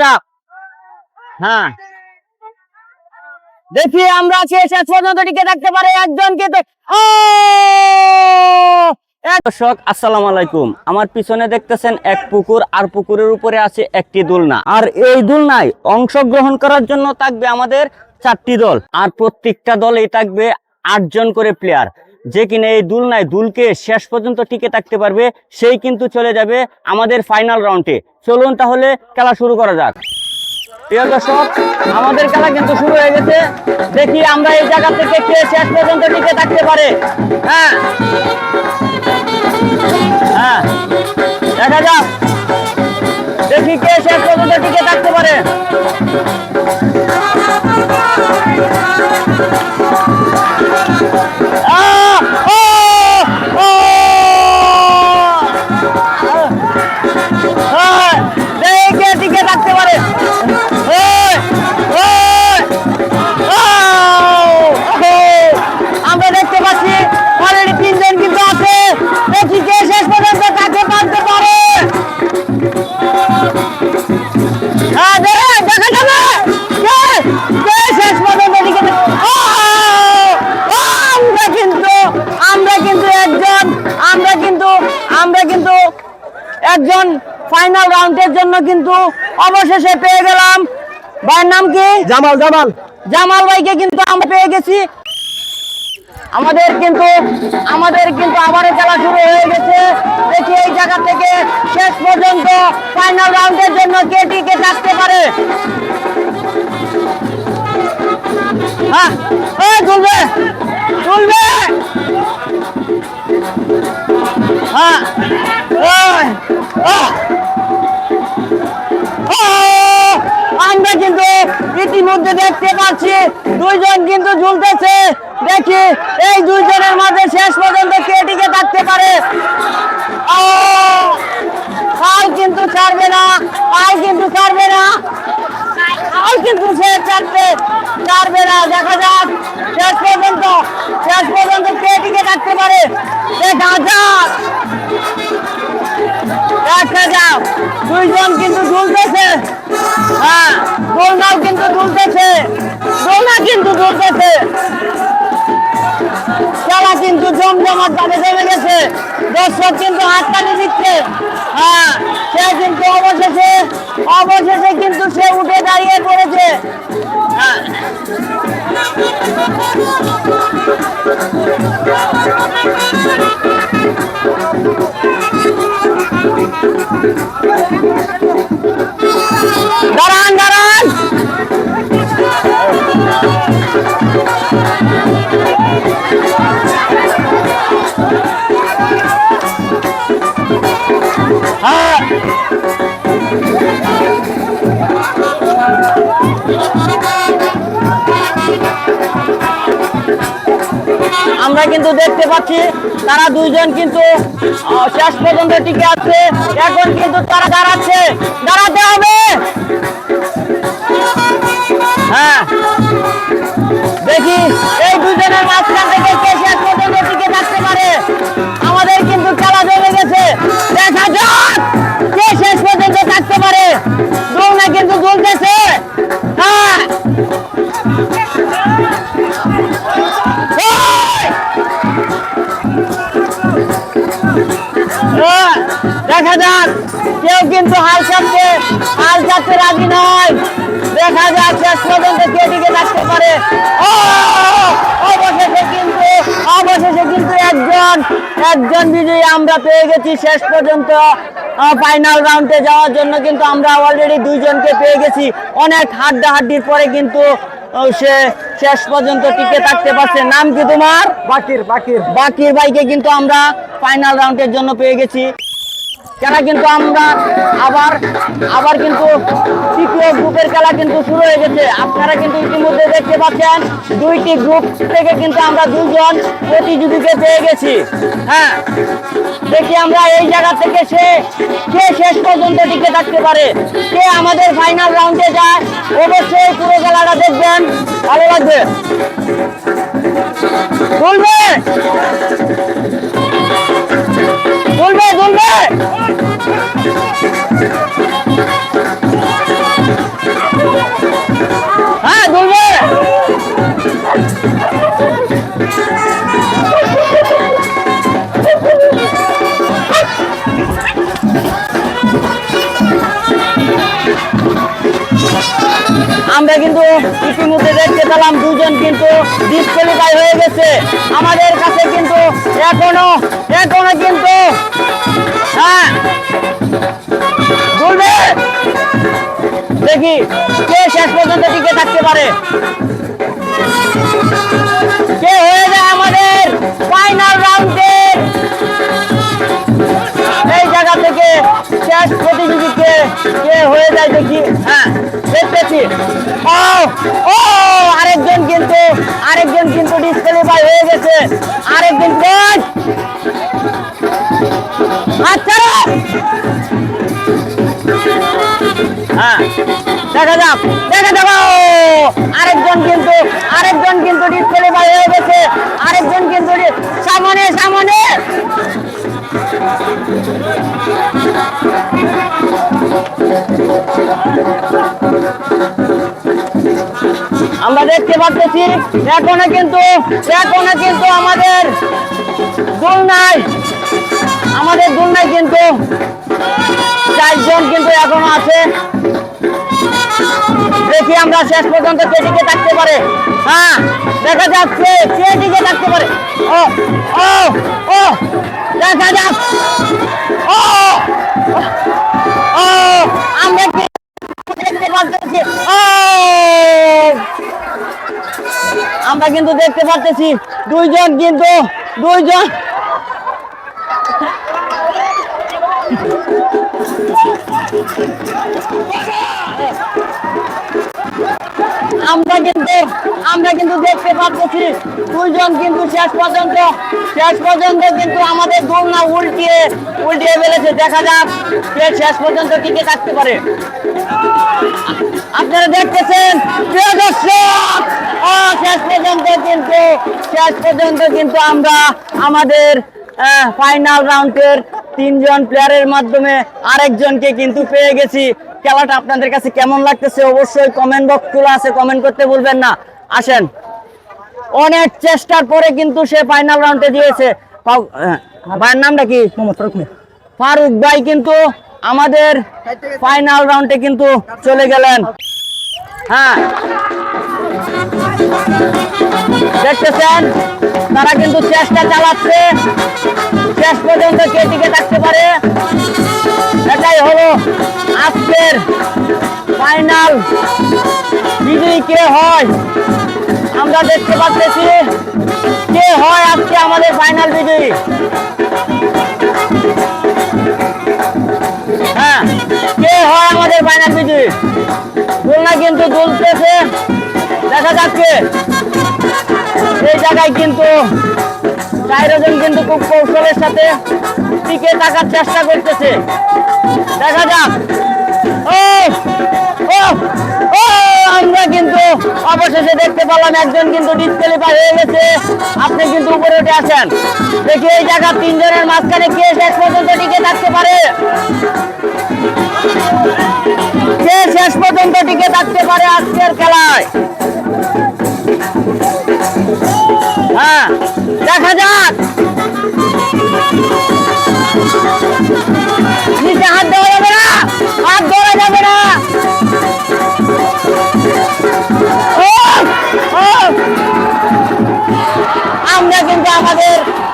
যাক। হ্যাঁ, দেখি আমরা শেষ পর্যন্ত টিকে থাকতে পারে একজনকে। দর্শক আসসালামু আলাইকুম, আমার পিছনে দেখতেছেন এক পুকুর, আর পুকুরের উপরে আছে একটি দোলনা। আর এই দোলনায় অংশগ্রহণ করার জন্য থাকবে আমাদের 4টি দল, আর প্রত্যেকটা দলেই থাকবে 8 জন করে প্লেয়ার। যে কিনা এই দোলনায় দুলকে শেষ পর্যন্ত টিকে থাকতে পারবে সেই কিন্তু চলে যাবে আমাদের ফাইনাল রাউন্ডে। চলুন তাহলে খেলা শুরু করা যাক। প্রিয় দর্শক, আমাদের খেলা কিন্তু শুরু হয়ে গেছে। দেখি আমরা এই জায়গা থেকে কে শেষ পর্যন্ত টিকে থাকতে পারে। হ্যাঁ হ্যাঁ, দেখা যাক, দেখি কে শেষ পর্যন্ত টিকে থাকতে পারে। টিকে থাকতে পারে। আমরা দেখতে পাচ্ছি অলরেডি 3 জন কিন্তু আছে। দেখি কে শেষ পর্যন্ত কাছে পারতে পারে। হ্যাঁ, দেখা যাবে কে শেষ পর্যন্ত টিকে। আমরা কিন্তু একজন ফাইনাল রাউন্ডের জন্য কিন্তু অবশেষে পেয়ে গেলাম। ভাইয়ের নাম কি? জামাল। জামাল ভাইকে কিন্তু আমরা পেয়ে গেছি। আমাদের কিন্তু আবারও খেলা শুরু হয়ে গেছে। দেখি এই জায়গা থেকে শেষ পর্যন্ত ফাইনাল রাউন্ডের জন্য কে টিকে থাকতে পারে। হ্যাঁ, তুলবে। হ্যাঁ, আমরা কিন্তু ইতিমধ্যে দেখতে পাচ্ছি 2 জন কিন্তু ঝুলতেছে। দেখি এই 2 জনের মাঝে শেষ পর্যন্ত কে টিকে থাকতে পারে। কাল কিন্তু ছাড়বে না, সে ছাড়বে না। দেখা যাক শেষ পর্যন্ত কে টিকে থাকতে পারে। দেখা যাক 2 জন কিন্তু ঝুলতেছে। হ্যাঁ, দোলনা কিন্তু ঝুলতেছে। খেলা কিন্তু জমজমাট ভাবে জমে গেছে। দর্শক কিন্তু হাততালি দিচ্ছে। হ্যাঁ, সে কিন্তু অবশেষে কিন্তু সে উঠে দাঁড়িয়ে পড়েছে। হ্যাঁ, দাঁড়ান। হ্যাঁ, আমরা কিন্তু দেখতে পাচ্ছি তারা 2 জন কিন্তু শেষ পর্যন্ত টিকে আছে। এখন কিন্তু তারা দাঁড়াতে হবে। হ্যাঁ, দেখি এই 2 জনের মাঝখান থেকে কে শেষ পর্যন্ত টিকে থাকতে পারে। আমাদের কিন্তু খেলা জমে গেছে। দেখা যাক কে শেষ পর্যন্ত থাকতে পারে। দোলনা কিন্তু ঝুলতেছে। হ্যাঁ, দেখা যাক, কেউ কিন্তু হাল ছাড়তে রাজি নয়। দেখা যাক শেষ পর্যন্ত কে টিকে থাকতে পারে। অবশেষে কিন্তু একজন বিজয়ী আমরা পেয়ে গেছি। শেষ পর্যন্ত ফাইনাল রাউন্ডে যাওয়ার জন্য কিন্তু আমরা অলরেডি 2 জনকে পেয়ে গেছি। অনেক হাড্ডাহাড্ডির পরে কিন্তু সে শেষ পর্যন্ত টিকে থাকতে পারছে। নাম কি তোমার? বাকির ভাইকে কিন্তু আমরা ফাইনাল রাউন্ডের জন্য পেয়ে গেছি। খেলা কিন্তু আমরা আবার কিন্তু 3য় গ্রুপের খেলা কিন্তু শুরু হয়ে গেছে। আপনারা কিন্তু ইতিমধ্যে দেখতে পাচ্ছেন 2টি গ্রুপ থেকে কিন্তু আমরা 2 জন প্রতিযোগীকে পেয়ে গেছি। হ্যাঁ, দেখি আমরা এই জায়গা থেকে কে শেষ পর্যন্ত টিকে থাকতে পারে, কে আমাদের ফাইনাল রাউন্ডে যায়। অবশ্যই পুরো খেলাটা দেখবেন, ভালো লাগবে। তুলবে তুলবে তুলবে আমরা কিন্তু ইতিমধ্যে দেখতে পেলাম দুজন কিন্তু ডিসকোয়ালিফাই হয়ে গেছে। আমাদের কাছে কিন্তু এখনো কিন্তু হ্যাঁ বলবে দেখি কে শেষ পর্যন্ত টিকে থাকতে পারে, কে হয়ে যায় আমাদের ফাইনাল রাউন্ডের এই জায়গা থেকে শেষ প্রতিযোগীকে কে হয়ে যায় দেখি। হ্যাঁ দেখতেছি, ও ও আরেকজন কিন্তু ডিসকোয়ালিফাই হয়ে গেছে। আরেকজন আচ্ছা হ্যাঁ দেখা যাক আরেকজন কিন্তু ডিসকোয়ালিফাই হয়ে গেছে। আরেকজন কিন্তু সামনে আমরা দেখতে পাচ্ছি এখনো কিন্তু আমাদের দুলনায় কিন্তু 4 জন কিন্তু এখনো আছে। দেখি আমরা শেষ পর্যন্ত কে টিকে থাকতে পারে। হ্যাঁ দেখা যাচ্ছে কে টিকে থাকতে পারে। ও ও ও দেখা যাক, ও ও আমরা দেখতে পাচ্ছি, আমরা কিন্তু দেখতে পাচ্ছি দুইজন আমরা কিন্তু দেখতে পাচ্ছি দুইজন কিন্তু শেষ পর্যন্ত কিন্তু আমাদের দোলনা উল্টিয়ে ফেলেছে। দেখা যাক কে শেষ পর্যন্ত টিকে থাকতে পারে। আপনারা দেখতেছেন প্রিয় দর্শক, শেষ পর্যন্ত কিন্তু আমরা আমাদের ফাইনাল রাউন্ডের 3 জন প্লেয়ারের মাধ্যমে আরেকজনকে কিন্তু পেয়ে গেছি। খেলাটা আপনাদের কাছে কেমন লাগতেছে অবশ্যই কমেন্ট বক্স খোলা আছে, কমেন্ট করতে ভুলবেন না। আসেন, অনেক চেষ্টার পরে কিন্তু সে ফাইনাল রাউন্ডে দিয়েছে। ভাইয়ের নামটা কি? ফারুক ভাই কিন্তু আমাদের ফাইনাল রাউন্ডে কিন্তু চলে গেলেন। হ্যাঁ দেখতেছেন তারা কিন্তু চেষ্টা চালাচ্ছে, শেষ পর্যন্ত কে টিকে থাকতে পারে। এটাই হলো আজকের ফাইনাল বিজয়ী কে হয়, আমরা দেখতে পাচ্ছি কে হয় আজকে আমাদের ফাইনাল বিজয়ী। হ্যাঁ কে হয় আমাদের ফাইনাল বিজয়ী। দোলনা কিন্তু দুলতেছে, দেখা যাচ্ছে এই জায়গায় কিন্তু 4 জন কিন্তু খুব কৌশলের সাথে টিকে থাকার চেষ্টা করতেছে। দেখা যাক, আমরা কিন্তু অবশেষে দেখতে পেলাম একজন কিন্তু ডিসকোয়ালিফাই হয়ে গেছে। আপনি কিন্তু উপরে উঠে আসেন, দেখি এই জায়গা 3 জনের মাঝখানে কে শেষ পর্যন্ত টিকে থাকতে পারে, কে শেষ পর্যন্ত টিকে থাকতে পারে আজকের খেলায়। হ্যাঁ দেখা যাক, নিচে হাত দেওয়া যাবে না, হাত ধরা যাবে না। আমরা কিন্তু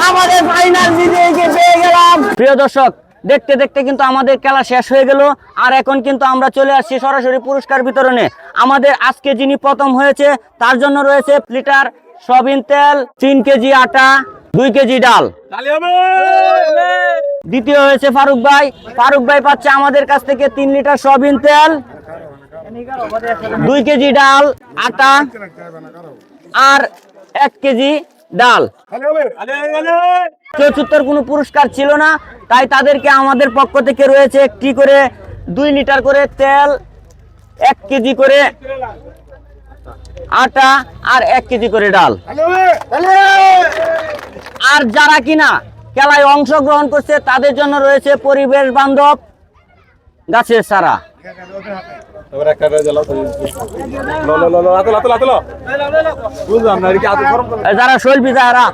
আমাদের ফাইনাল বিজয়ীকে পেয়ে গেলাম। প্রিয় দর্শক, দেখতে দেখতে কিন্তু আমাদের খেলা শেষ হয়ে গেল। আর এখন কিন্তু আমরা চলে আসছি সরাসরি পুরস্কার বিতরণে। আমাদের আজকে যিনি প্রথম হয়েছে তার জন্য রয়েছে লিটার সয়াবিন তেল, 3 কেজি আটা, 2 কেজি ডাল। দ্বিতীয় হয়েছে ফারুক ভাই পাচ্ছে আমাদের কাছ থেকে 3 লিটার সয়াবিন তেল, 2 কেজি ডাল আটা আর 1 কেজি ডাল। চতুর্থর কোনো পুরস্কার ছিল না, তাই তাদেরকে আমাদের পক্ষ থেকে রয়েছে একটি করে 2 লিটার করে তেল, 1 কেজি করে আটা আর 1 কেজি করে ডাল। আর যারা কিনা খেলায় অংশগ্রহণ করছে তাদের জন্য রয়েছে পরিবেশ বান্ধব গাছের চারা। যারা শৈল্পী যারা